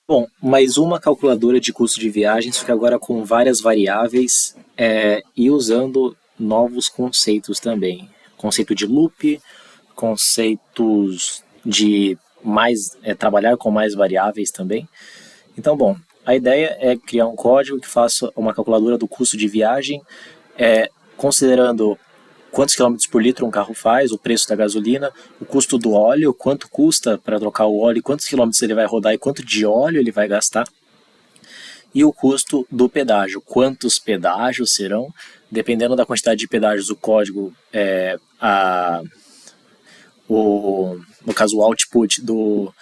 Bom, mais uma calculadora de custo de viagens, só que agora com várias variáveis e usando novos conceitos também. Conceito de loop, conceitos de trabalhar com mais variáveis também. Então, bom, a ideia é criar um código que faça uma calculadora do custo de viagem, considerando quantos quilômetros por litro um carro faz, o preço da gasolina, o custo do óleo, quanto custa para trocar o óleo, quantos quilômetros ele vai rodar e quanto de óleo ele vai gastar, e o custo do pedágio, quantos pedágios serão, dependendo da quantidade de pedágios, o código, no caso o output do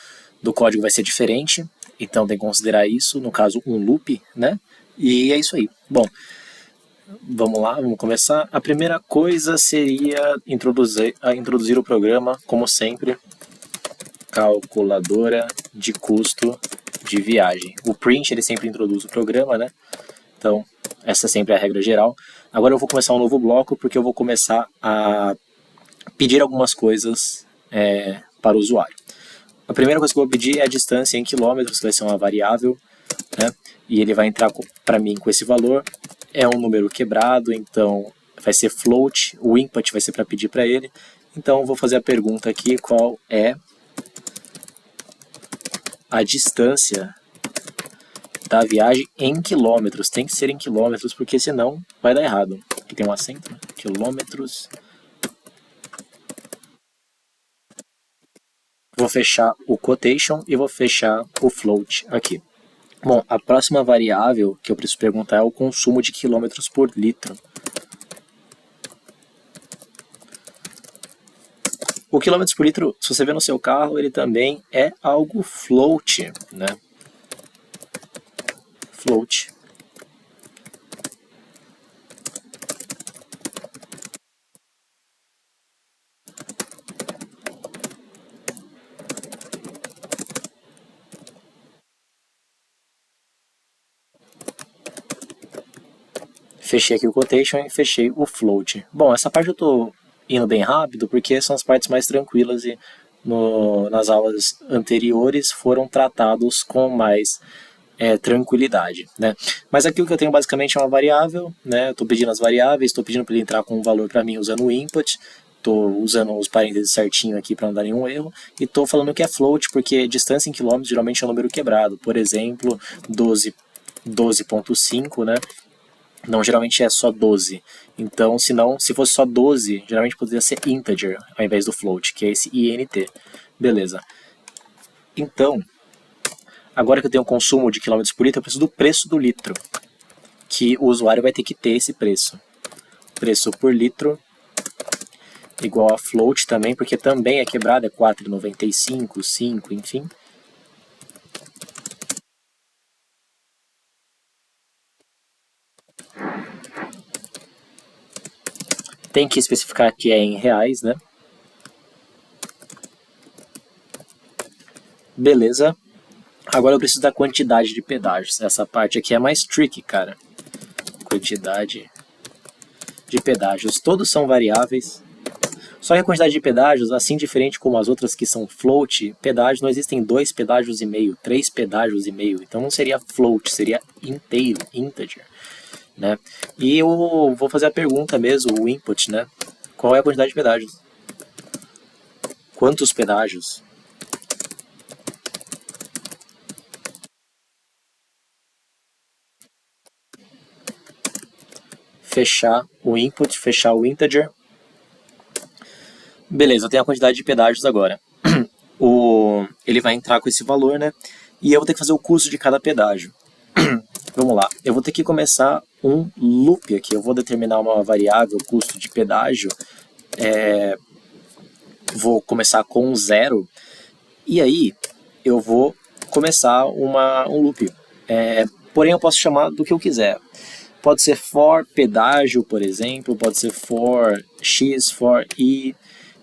código vai ser diferente, então tem que considerar isso, no caso um loop, né? E é isso aí. Bom, vamos lá, vamos começar. A primeira coisa seria introduzir o programa, como sempre, calculadora de custo de viagem. O print ele sempre introduz o programa, né? Então, essa é sempre a regra geral. Agora eu vou começar um novo bloco, porque eu vou começar a pedir algumas coisas para o usuário. A primeira coisa que eu vou pedir é a distância em quilômetros, que vai ser uma variável, né? E ele vai entrar para mim com esse valor. É um número quebrado, então vai ser float, o input vai ser para pedir para ele. Então eu vou fazer a pergunta aqui, qual é a distância da viagem em quilômetros. Tem que ser em quilômetros, porque senão vai dar errado. Aqui tem um acento, né? Quilômetros. Vou fechar o quotation e vou fechar o float aqui. Bom, a próxima variável que eu preciso perguntar é o consumo de quilômetros por litro. O quilômetros por litro, se você vê no seu carro, ele também é algo float, né? Float. Fechei aqui o quotation e fechei o float. Bom, essa parte eu estou indo bem rápido porque são as partes mais tranquilas e nas aulas anteriores foram tratados com mais tranquilidade, né? Mas aqui o que eu tenho basicamente é uma variável, né? Estou pedindo as variáveis, estou pedindo para ele entrar com um valor para mim usando o input, estou usando os parênteses certinho aqui para não dar nenhum erro, e estou falando que é float porque distância em quilômetros geralmente é um número quebrado, por exemplo, 12,5, né? Não, geralmente é só 12. Então, se fosse só 12, geralmente poderia ser integer ao invés do float, que é esse int. Beleza. Então, agora que eu tenho um consumo de quilômetros por litro, eu preciso do preço do litro, que o usuário vai ter que ter esse preço. Preço por litro igual a float também, porque também é quebrado, é 4,95, 5, enfim. Tem que especificar que é em reais, né? Beleza. Agora eu preciso da quantidade de pedágios. Essa parte aqui é mais tricky, cara. Quantidade de pedágios. Todos são variáveis. Só que a quantidade de pedágios, assim diferente como as outras que são float, pedágios não existem 2 pedágios e meio, 3 pedágios e meio. Então não seria float, seria inteiro, integer, né? E eu vou fazer a pergunta mesmo, o input, né? Qual é a quantidade de pedágios? Quantos pedágios? Fechar o input, fechar o integer. Beleza, eu tenho a quantidade de pedágios agora. Ele vai entrar com esse valor, né? E eu vou ter que fazer o custo de cada pedágio. Vamos lá, eu vou ter que começar um loop aqui. Eu vou determinar uma variável, custo de pedágio. Vou começar com 0. E aí, eu vou começar um loop. Porém, eu posso chamar do que eu quiser. Pode ser for pedágio, por exemplo. Pode ser for x, for y.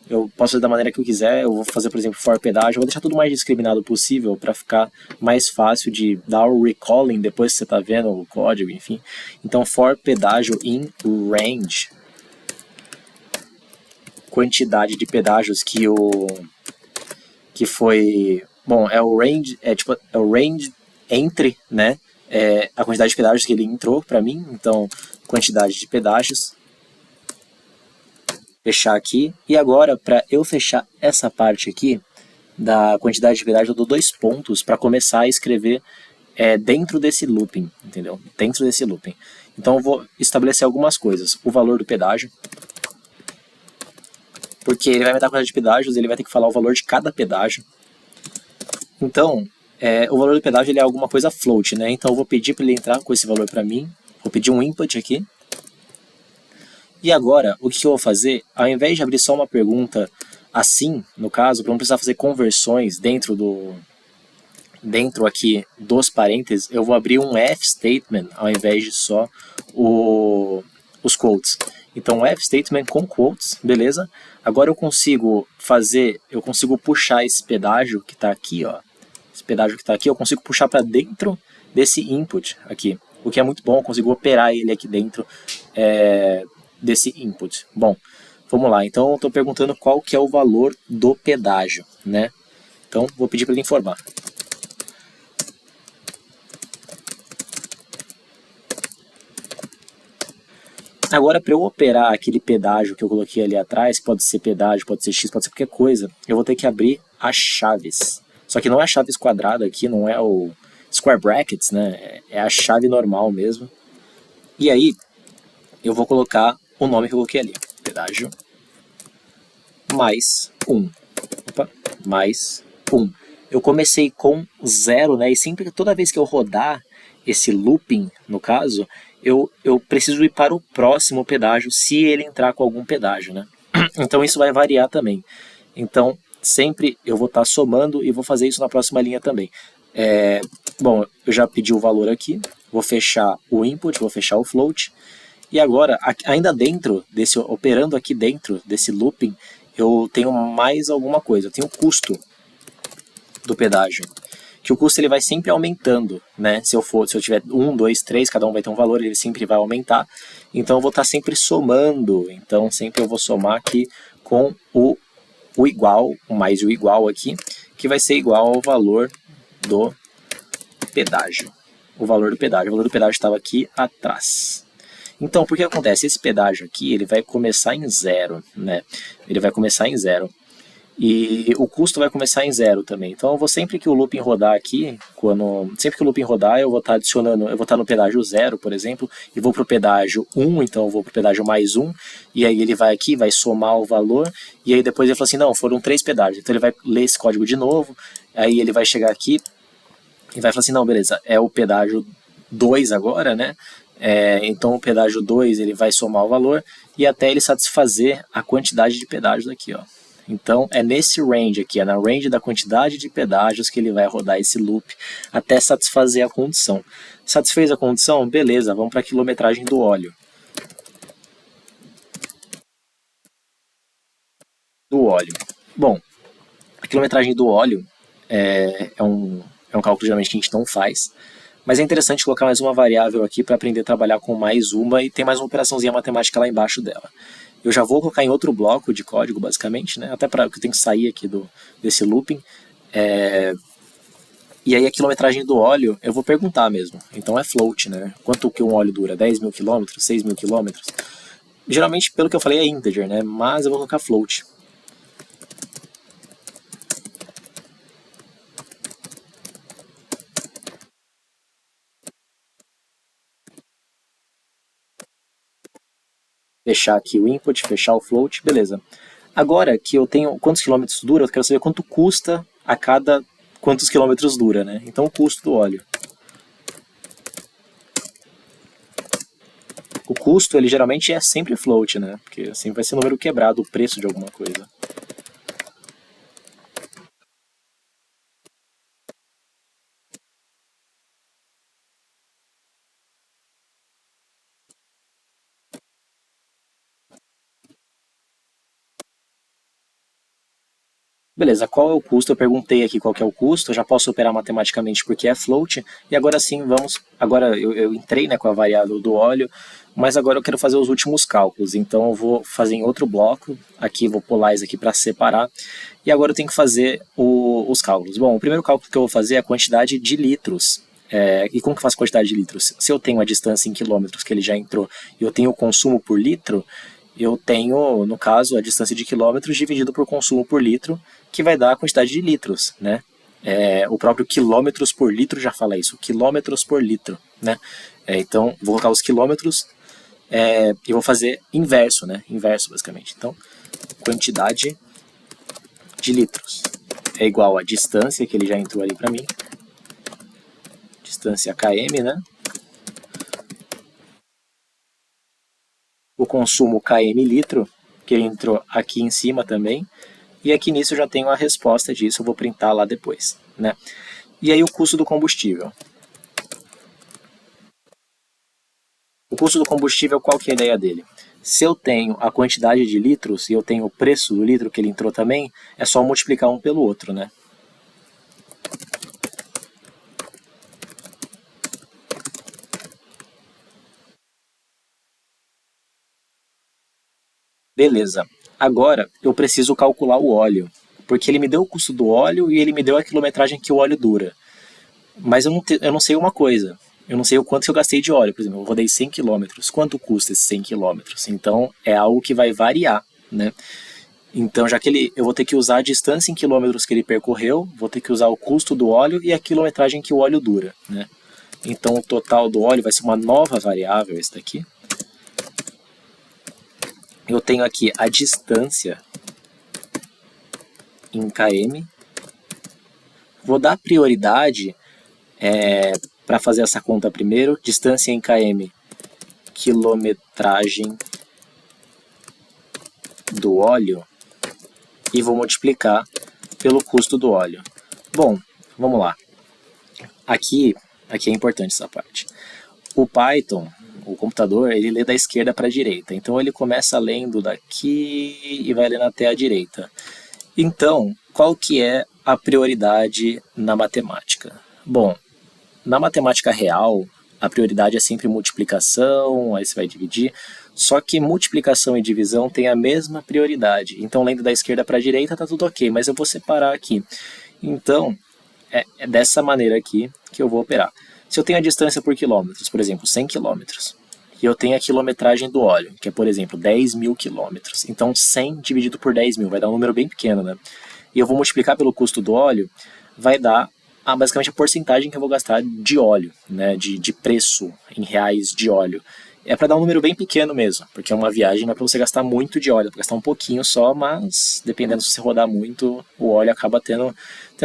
Eu posso fazer da maneira que eu quiser. Eu vou fazer, por exemplo, for pedágio. Eu vou deixar tudo mais discriminado possível para ficar mais fácil de dar o recalling depois que você está vendo o código, enfim. Então, for pedágio in range. Quantidade de pedágios que foi... Bom, é o range entre, né, a quantidade de pedágios que ele entrou para mim, então quantidade de pedágios, fechar aqui, e agora para eu fechar essa parte aqui da quantidade de pedágio eu dou 2 pontos para começar a escrever dentro desse looping, entendeu? Dentro desse looping. Então eu vou estabelecer algumas coisas, o valor do pedágio, porque ele vai me dar a quantidade de pedágios, ele vai ter que falar o valor de cada pedágio. Então, o valor do pedágio ele é alguma coisa float, né? Então eu vou pedir para ele entrar com esse valor para mim, vou pedir um input aqui. E agora, o que eu vou fazer? Ao invés de abrir só uma pergunta assim, no caso, para não precisar fazer conversões dentro aqui dos parênteses, eu vou abrir um F statement ao invés de só os quotes. Então, F statement com quotes, beleza? Agora eu consigo puxar esse pedágio que está aqui, ó. Esse pedágio que está aqui, eu consigo puxar para dentro desse input aqui. O que é muito bom, eu consigo operar ele aqui dentro desse input. Bom, vamos lá. Então, eu estou perguntando qual que é o valor do pedágio, né? Então, vou pedir para ele informar. Agora, para eu operar aquele pedágio que eu coloquei ali atrás, pode ser pedágio, pode ser X, pode ser qualquer coisa, eu vou ter que abrir as chaves. Só que não é a chaves quadrada aqui, não é o square brackets, né? É a chave normal mesmo. E aí, eu vou colocar o nome que eu coloquei ali. Pedágio mais 1. Opa, mais 1. Eu comecei com 0, né? E sempre, toda vez que eu rodar esse looping, no caso, eu preciso ir para o próximo pedágio se ele entrar com algum pedágio, né? Então isso vai variar também. Então sempre eu vou estar somando e vou fazer isso na próxima linha também. Bom, eu já pedi o valor aqui, vou fechar o input, vou fechar o float. E agora, ainda dentro operando aqui dentro desse looping, eu tenho mais alguma coisa, eu tenho o custo do pedágio. Que o custo ele vai sempre aumentando, né? Se eu tiver 1, 2, 3, cada um vai ter um valor, ele sempre vai aumentar. Então eu vou estar sempre somando. Então sempre eu vou somar aqui com o igual, mais o igual aqui, que vai ser igual ao valor do pedágio. O valor do pedágio estava aqui atrás. Então, por que acontece? Esse pedágio aqui, ele vai começar em 0, né? Ele vai começar em 0. E o custo vai começar em 0 também. Então, eu vou sempre que o looping rodar aqui, sempre que o looping rodar, eu vou estar adicionando, eu vou estar no pedágio 0, por exemplo, e vou para o pedágio 1, então eu vou para o pedágio mais 1, e aí ele vai aqui, vai somar o valor, e aí depois ele fala assim, não, foram 3 pedágios. Então ele vai ler esse código de novo, aí ele vai chegar aqui e vai falar assim, não, beleza, é o pedágio 2 agora, né? Então o pedágio 2 ele vai somar o valor, e até ele satisfazer a quantidade de pedágios aqui, ó. Então, é nesse range aqui, é na range da quantidade de pedágios que ele vai rodar esse loop até satisfazer a condição. Satisfez a condição? Beleza, vamos para a quilometragem do óleo. Bom, a quilometragem do óleo é um cálculo geralmente que a gente não faz, mas é interessante colocar mais uma variável aqui para aprender a trabalhar com mais uma e tem mais uma operaçãozinha matemática lá embaixo dela. Eu já vou colocar em outro bloco de código, basicamente, né? Até para que eu tenho que sair aqui desse looping. E aí a quilometragem do óleo, eu vou perguntar mesmo. Então é float, né? Quanto que um óleo dura? 10 mil quilômetros? 6 mil quilômetros? Geralmente, pelo que eu falei, é integer, né? Mas eu vou colocar float. Fechar aqui o input, fechar o float, beleza. Agora que eu tenho quantos quilômetros dura, eu quero saber quanto custa a cada quantos quilômetros dura, né? Então o custo do óleo. O custo, ele geralmente é sempre float, né? Porque sempre vai ser número quebrado, o preço de alguma coisa. Beleza, qual é o custo? Eu perguntei aqui qual que é o custo, eu já posso operar matematicamente porque é float, e agora sim agora eu entrei, né, com a variável do óleo, mas agora eu quero fazer os últimos cálculos, então eu vou fazer em outro bloco, aqui vou pular isso aqui para separar, e agora eu tenho que fazer os cálculos. Bom, o primeiro cálculo que eu vou fazer é a quantidade de litros E como que eu faço quantidade de litros? Se eu tenho a distância em quilômetros que ele já entrou e eu tenho o consumo por litro, eu tenho, no caso, a distância de quilômetros dividido por consumo por litro, que vai dar a quantidade de litros, né? O próprio quilômetros por litro já fala isso, quilômetros por litro, né? Então, vou colocar os quilômetros e vou fazer inverso, né? Inverso, basicamente. Então, quantidade de litros é igual a distância que ele já entrou ali para mim, distância km, né? O consumo km litro, que ele entrou aqui em cima também, e aqui nisso eu já tenho a resposta disso, eu vou printar lá depois, né? E aí o custo do combustível. O custo do combustível, qual que é a ideia dele? Se eu tenho a quantidade de litros e eu tenho o preço do litro que ele entrou também, é só multiplicar um pelo outro, né? Beleza. Agora eu preciso calcular o óleo, porque ele me deu o custo do óleo e ele me deu a quilometragem que o óleo dura. Mas eu não sei uma coisa. Eu não sei o quanto que eu gastei de óleo. Por exemplo, eu rodei 100 quilômetros. Quanto custa esses 100 quilômetros? Então, é algo que vai variar, né? Então, já que eu vou ter que usar a distância em quilômetros que ele percorreu, vou ter que usar o custo do óleo e a quilometragem que o óleo dura, né? Então, o total do óleo vai ser uma nova variável, esse daqui. Eu tenho aqui a distância em km. Vou dar prioridade para fazer essa conta primeiro. Distância em km, quilometragem do óleo, e vou multiplicar pelo custo do óleo. Bom, vamos lá. Aqui é importante essa parte. O Python, o computador, ele lê da esquerda para a direita. Então ele começa lendo daqui e vai lendo até a direita. Então, qual que é a prioridade na matemática? Bom, na matemática real, a prioridade é sempre multiplicação, aí você vai dividir. Só que multiplicação e divisão têm a mesma prioridade. Então, lendo da esquerda para a direita, tá tudo ok, mas eu vou separar aqui. Então, é dessa maneira aqui que eu vou operar. Se eu tenho a distância por quilômetros, por exemplo, 100 quilômetros, e eu tenho a quilometragem do óleo, que é, por exemplo, 10 mil quilômetros. Então, 100 dividido por 10 mil vai dar um número bem pequeno, né? E eu vou multiplicar pelo custo do óleo, vai dar basicamente a porcentagem que eu vou gastar de óleo, né? De preço em reais de óleo. É para dar um número bem pequeno mesmo, porque uma viagem não é para você gastar muito de óleo, é para gastar um pouquinho só, mas dependendo se você rodar muito, o óleo acaba tendo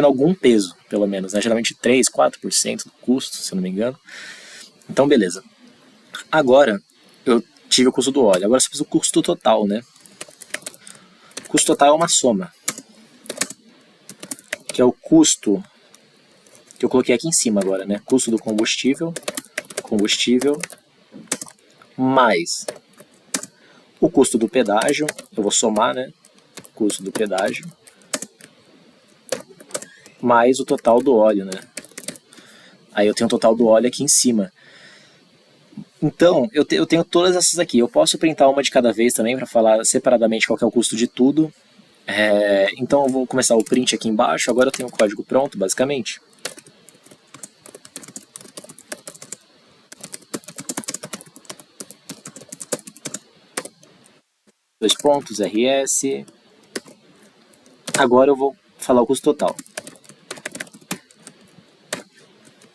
algum peso, pelo menos, né? Geralmente 3, 4% do custo, se eu não me engano. Então, beleza. Agora, eu tive o custo do óleo, agora eu preciso o custo total, né? O custo total é uma soma, que é o custo que eu coloquei aqui em cima agora, né? Custo do combustível mais o custo do pedágio, eu vou somar, né? Custo do pedágio mais o total do óleo, né? Aí eu tenho o total do óleo aqui em cima. Então, eu tenho todas essas aqui. Eu posso printar uma de cada vez também para falar separadamente qual que é o custo de tudo. Então eu vou começar o print aqui embaixo. Agora eu tenho o código pronto, basicamente. Dois pontos, RS. Agora eu vou falar o custo total.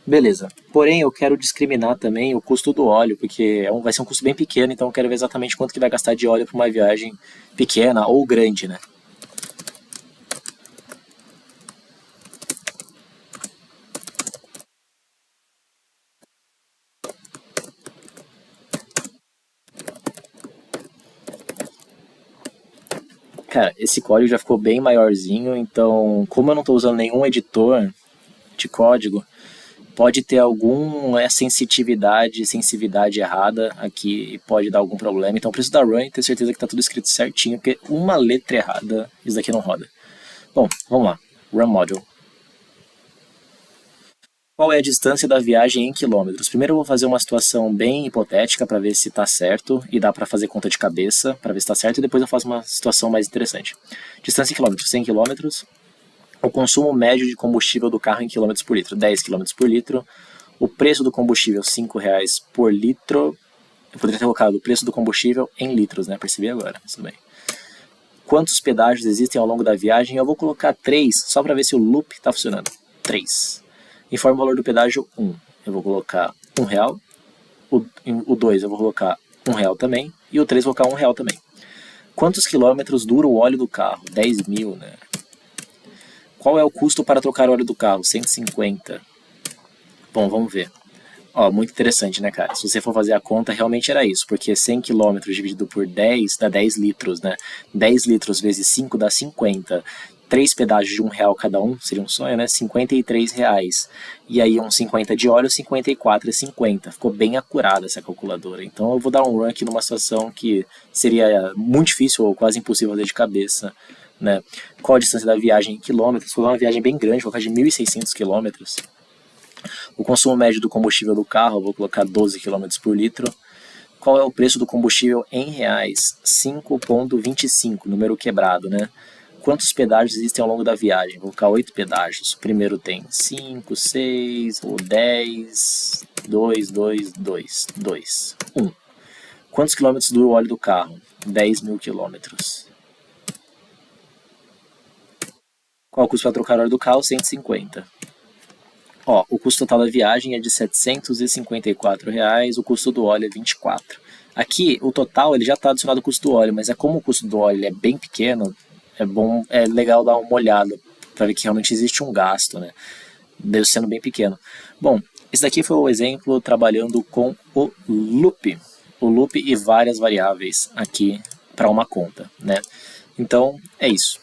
Beleza. Porém, eu quero discriminar também o custo do óleo, porque vai ser um custo bem pequeno, então eu quero ver exatamente quanto que vai gastar de óleo para uma viagem pequena ou grande, né? Cara, esse código já ficou bem maiorzinho, então, como eu não estou usando nenhum editor de código, pode ter alguma sensividade errada aqui e pode dar algum problema. Então, eu preciso da run e ter certeza que está tudo escrito certinho, porque uma letra errada, isso daqui não roda. Bom, vamos lá. Run module. Qual é a distância da viagem em quilômetros? Primeiro eu vou fazer uma situação bem hipotética para ver se está certo e dá para fazer conta de cabeça para ver se está certo e depois eu faço uma situação mais interessante. Distância em quilômetros, 100 quilômetros. O consumo médio de combustível do carro em quilômetros por litro, 10 quilômetros por litro. O preço do combustível, R$5 por litro. Eu poderia ter colocado o preço do combustível em litros, né? Percebi agora, mas tudo bem. Quantos pedágios existem ao longo da viagem? Eu vou colocar 3, só para ver se o loop está funcionando. 3. Informe o valor do pedágio 1. Eu vou colocar R$1. O 2 eu vou colocar R$1 também. E o 3 eu vou colocar R$1 também. Quantos quilômetros dura o óleo do carro? 10 mil, né? Qual é o custo para trocar o óleo do carro? 150. Bom, vamos ver. Ó, muito interessante, né, cara? Se você for fazer a conta, realmente era isso, porque 100 km dividido por 10 dá 10 litros, né? 10 litros vezes 5 dá 50. 3 pedágios de R$1 cada um, seria um sonho, né? R$53. E aí uns 50 de óleo, 54,50. Ficou bem acurada essa calculadora. Então eu vou dar um run aqui numa situação que seria muito difícil ou quase impossível fazer de cabeça, né? Qual a distância da viagem em quilômetros? Foi uma viagem bem grande, vou colocar de 1.600 quilômetros. O consumo médio do combustível do carro, eu vou colocar 12 km por litro. Qual é o preço do combustível em reais? 5,25, número quebrado, né? Quantos pedágios existem ao longo da viagem? Vou colocar 8 pedágios. O primeiro tem 5, 6, ou 10, 2, 2, 2, 2, 1. Quantos quilômetros dura o óleo do carro? 10 mil quilômetros. Qual o custo para trocar o óleo do carro? 150. Ó, o custo total da viagem é de R$754, o custo do óleo é 24. Aqui, o total ele já está adicionado o custo do óleo, mas como o custo do óleo é bem pequeno, é legal dar uma olhada para ver que realmente existe um gasto, né? Deve sendo bem pequeno. Bom, esse daqui foi o exemplo trabalhando com o loop e várias variáveis aqui para uma conta, né? Então, é isso.